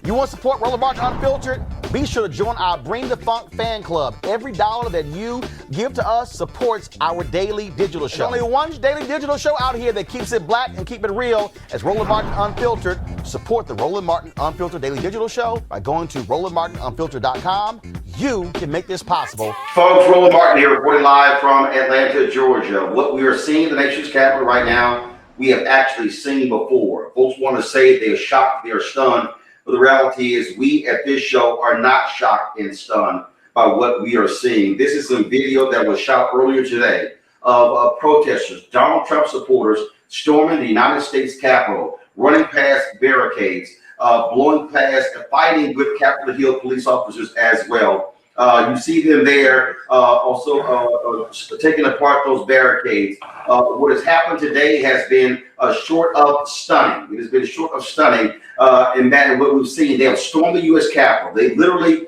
You want to support Roland Martin Unfiltered? Be sure to join our Bring the Funk fan club. Every dollar that you give to us supports our daily digital show. There's only one daily digital show out here that keeps it black and keep it real as Roland Martin Unfiltered. Support the Roland Martin Unfiltered daily digital show by going to RolandMartinUnfiltered.com. You can make this possible. Folks, Roland Martin here, reporting live from Atlanta, Georgia. What we are seeing in the nation's capital right now, we have actually seen before. Folks want to say they are shocked, they are stunned. But the reality is we at this show are not shocked and stunned by what we are seeing. This is some video that was shot earlier today of protesters, Donald Trump supporters, storming the United States Capitol, running past barricades, blowing past, fighting with Capitol Hill police officers as well. You see them there also taking apart those barricades. What has happened today has been short of stunning. It has been short of stunning. And that is what we've seen. They have stormed the U.S. Capitol. They literally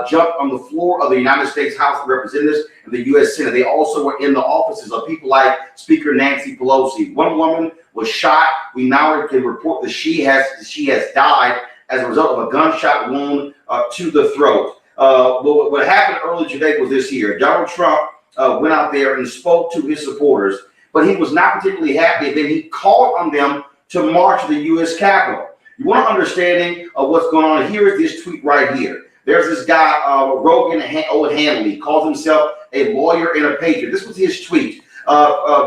jumped on the floor of the United States House of Representatives and the U.S. Senate. They also were in the offices of people like Speaker Nancy Pelosi. One woman was shot. We now can report that she has died as a result of a gunshot wound to the throat. What happened earlier today was this here. Donald Trump went out there and spoke to his supporters, but he was not particularly happy. Then he called on them to march to the U.S. Capitol. You want an understanding of what's going on? Here is this tweet right here. There's this guy, Roland Hanley, calls himself a lawyer and a patriot. This was his tweet.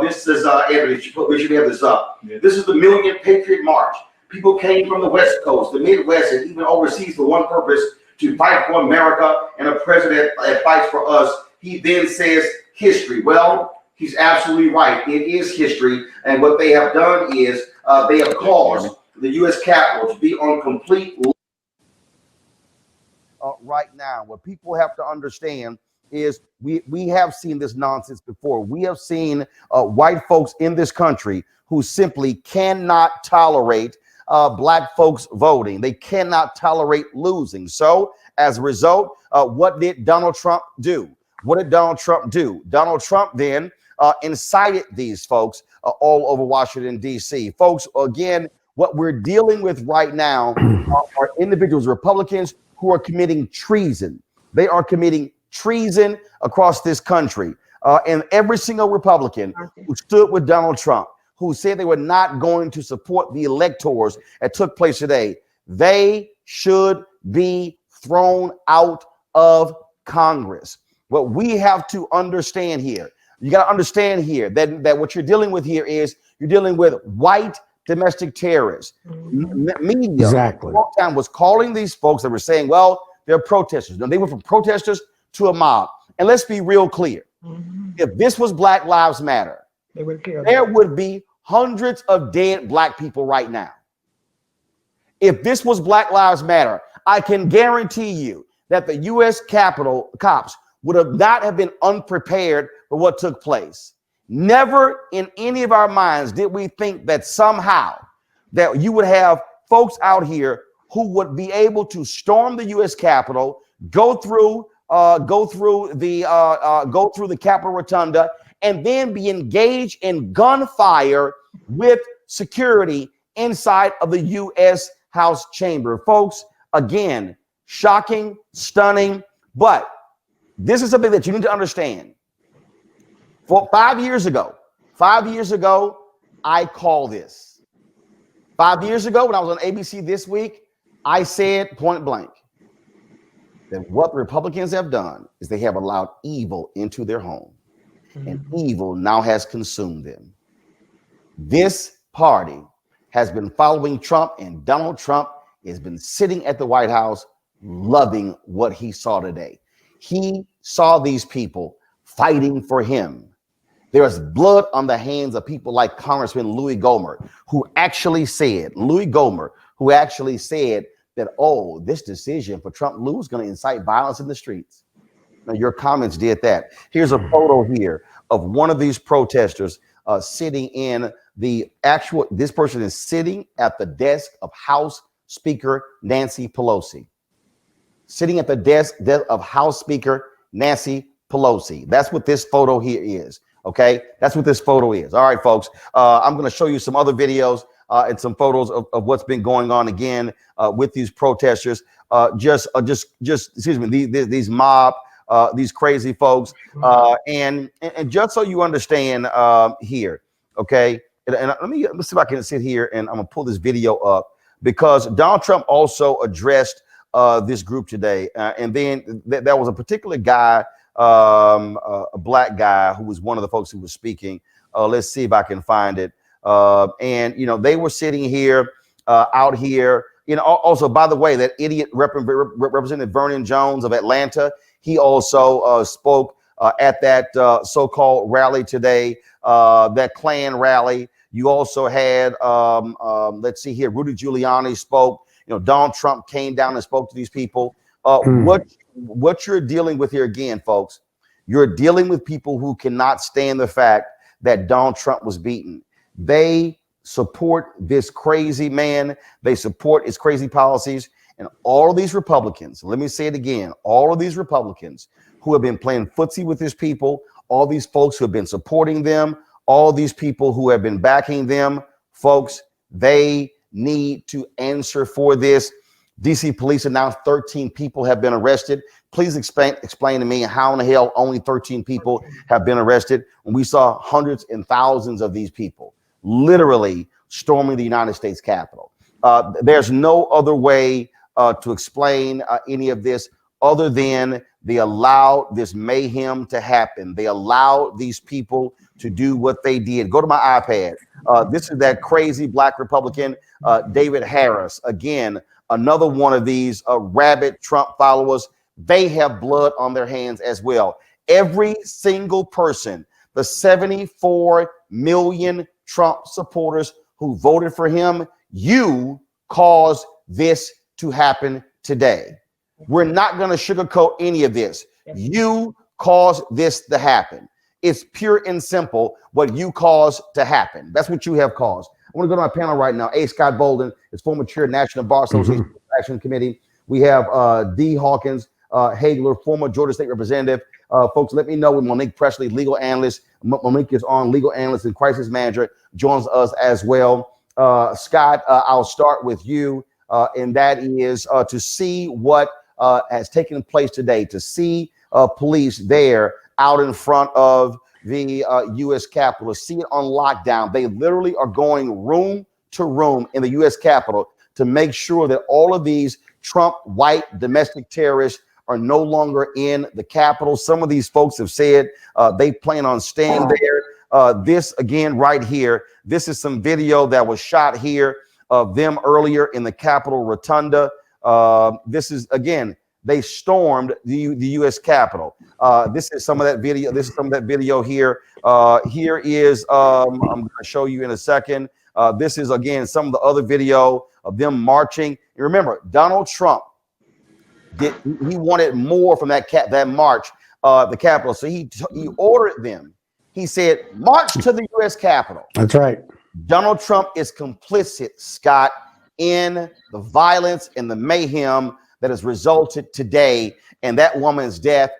This is Anthony. We should have this up. Yeah. This is the Million Patriot March. People came from the West Coast, the Midwest, and even overseas for one purpose: to fight for America and a president that fights for us. He then says history. Well, he's absolutely right. It is history. And what they have done is they have caused the U.S. Capitol to be on complete right now. What people have to understand is we have seen this nonsense before. We have seen white folks in this country who simply cannot tolerate black folks voting. They cannot tolerate losing. So as a result, what did Donald Trump do? What did Donald Trump do? Donald Trump then incited these folks all over Washington, D.C. Folks, again, what we're dealing with right now are individuals, Republicans, who are committing treason. They are committing treason across this country. And every single Republican who stood with Donald Trump, who said they were not going to support the electors that took place today, they should be thrown out of Congress. What we have to understand here, you got to understand here that what you're dealing with here is you're dealing with white domestic terrorists. Media exactly long time was calling these folks that were saying, well, they're protesters. No, they went from protesters to a mob. And let's be real clear. If this was Black Lives Matter, there would be hundreds of dead black people right now. If this was Black Lives Matter, I can guarantee you that the U.S. Capitol cops would have not have been unprepared for what took place. Never in any of our minds did we think that somehow that you would have folks out here who would be able to storm the U.S. Capitol, go through the Capitol Rotunda, and then be engaged in gunfire with security inside of the U.S. House chamber. Folks, again, shocking, stunning, but this is something that you need to understand. For 5 years ago, I called this. 5 years ago, when I was on ABC This Week, I said point blank that what the Republicans have done is they have allowed evil into their home, and evil now has consumed them. This party has been following Trump, and Donald Trump has been sitting at the White House loving what he saw today. He saw these people fighting for him. There is blood on the hands of people like Congressman Louis Gohmert, who actually said that, oh, this decision for Trump lose is going to incite violence in the streets. Now, your comments did that. Here's a photo here of one of these protesters sitting in this person is sitting at the desk of House Speaker Nancy Pelosi. Sitting at the desk of House Speaker Nancy Pelosi. That's what this photo here is. Okay, that's what this photo is. All right, folks, I'm going to show you some other videos and some photos of what's been going on again with these protesters. Just excuse me, these mob, these crazy folks, and just so you understand here, okay. And let's see if I can sit here and I'm gonna pull this video up because Donald Trump also addressed this group today, and then there was a particular guy, a black guy who was one of the folks who was speaking. Let's see if I can find it. And you know, they were sitting here, out here. You know, also by the way, that idiot Representative Vernon Jones of Atlanta, he also spoke at that so-called rally today, that Klan rally. You also had, let's see here, Rudy Giuliani spoke. You know, Donald Trump came down and spoke to these people. What you're dealing with here again, folks, you're dealing with people who cannot stand the fact that Donald Trump was beaten. They support this crazy man. They support his crazy policies. And all of these Republicans, let me say it again, all of these Republicans who have been playing footsie with his people, all these folks who have been supporting them, all these people who have been backing them, folks, they need to answer for this. DC police announced 13 people have been arrested. Please explain to me how in the hell only 13 people have been arrested when we saw hundreds and thousands of these people literally storming the United States Capitol. There's no other way to explain any of this other than they allowed this mayhem to happen. They allowed these people to do what they did. Go to my iPad. This is that crazy black Republican, David Harris. Again, another one of these rabid Trump followers. They have blood on their hands as well. Every single person, the 74 million Trump supporters who voted for him, you caused this to happen today. We're not going to sugarcoat any of this. You caused this to happen. It's pure and simple what you caused to happen. That's what you have caused. I want to go to my panel right now. A. Scott Bolden is former chair of National Bar Association Action Committee. We have D. Hawkins Hagler, former Georgia State Representative. Folks, let me know when Monique Presley, legal analyst. Monique is on, legal analyst and crisis manager, joins us as well. Scott, I'll start with you, and that is to see what has taken place today, to see police there out in front of the U.S. Capitol, to see it on lockdown. They literally are going room to room in the U.S. Capitol to make sure that all of these Trump white domestic terrorists are no longer in the Capitol. Some of these folks have said they plan on staying there. This again right here, this is some video that was shot here of them earlier in the Capitol Rotunda. This is, again, they stormed the U.S. Capitol. This is some of that video. This is some of that video here. Here is, I'm going to show you in a second. This is, again, some of the other video of them marching. And remember, Donald Trump, he wanted more from that march, the Capitol. So he ordered them. He said, march to the U.S. Capitol. That's right. Donald Trump is complicit, Scott, in the violence and the mayhem that has resulted today in that woman's death.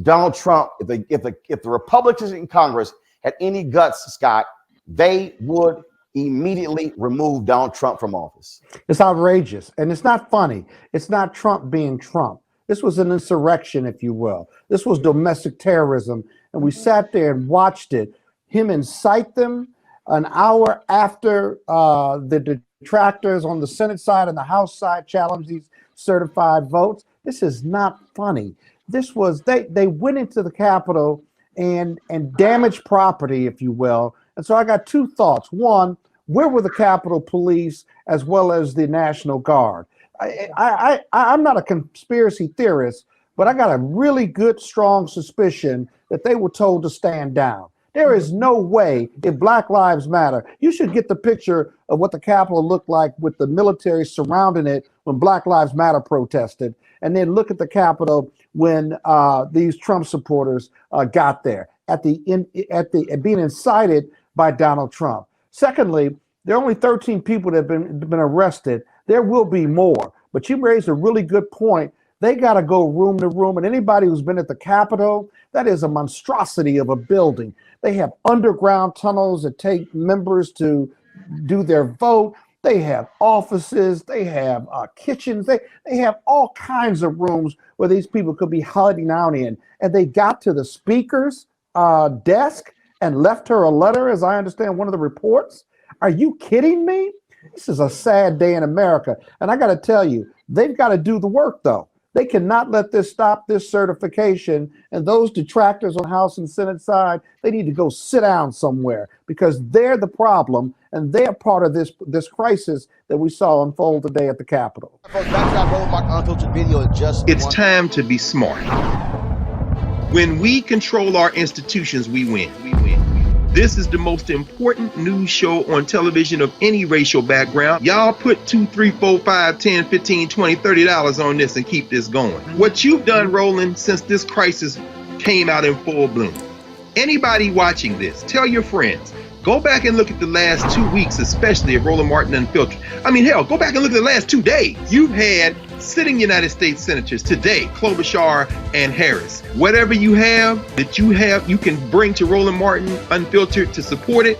Donald Trump, if the Republicans in Congress had any guts, Scott, they would immediately remove Donald Trump from office. It's outrageous. And it's not funny. It's not Trump being Trump. This was an insurrection, if you will. This was domestic terrorism. And we sat there and watched it. Him incite them an hour after the detractors on the Senate side and the House side challenged these certified votes. This is not funny. This was, they went into the Capitol and damaged property, if you will. And so I got two thoughts. One, where were the Capitol Police as well as the National Guard? I'm not a conspiracy theorist, but I got a really good, strong suspicion that they were told to stand down. There is no way, if Black Lives Matter, you should get the picture of what the Capitol looked like with the military surrounding it when Black Lives Matter protested, and then look at the Capitol when these Trump supporters got there at being incited by Donald Trump. Secondly, there are only 13 people that have been arrested. There will be more, but you raised a really good point. They got to go room to room, and anybody who's been at the Capitol, that is a monstrosity of a building. They have underground tunnels that take members to do their vote. They have offices, they have kitchens, they have all kinds of rooms where these people could be hiding out in. And they got to the speaker's desk and left her a letter, as I understand one of the reports. Are you kidding me? This is a sad day in America. And I got to tell you, they've got to do the work, though. They cannot let this stop this certification. And those detractors on House and Senate side, they need to go sit down somewhere because they're the problem and they're part of this crisis that we saw unfold today at the Capitol. It's time to be smart. When we control our institutions, we win. This is the most important news show on television of any racial background. Y'all put $2, $3, $4, $5, $10, $15, $20, $30 on this and keep this going. What you've done, Roland, since this crisis came out in full bloom. Anybody watching this, tell your friends. Go back and look at the last 2 weeks, especially of Roland Martin Unfiltered. I mean, hell, go back and look at the last 2 days. You've had sitting United States senators today, Klobuchar and Harris. Whatever you have that you can bring to Roland Martin Unfiltered to support it,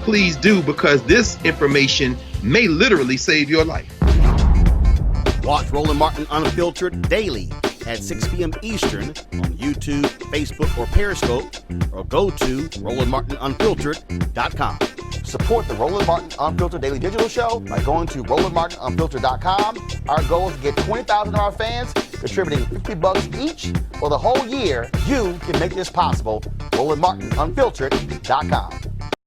please do, because this information may literally save your life. Watch Roland Martin Unfiltered daily at 6 p.m. Eastern on YouTube, Facebook, or Periscope, or go to RolandMartinUnfiltered.com. Support the Roland Martin Unfiltered Daily Digital Show by going to RolandMartinUnfiltered.com. Our goal is to get 20,000 of our fans contributing $50 each for the whole year. You can make this possible. RolandMartinUnfiltered.com.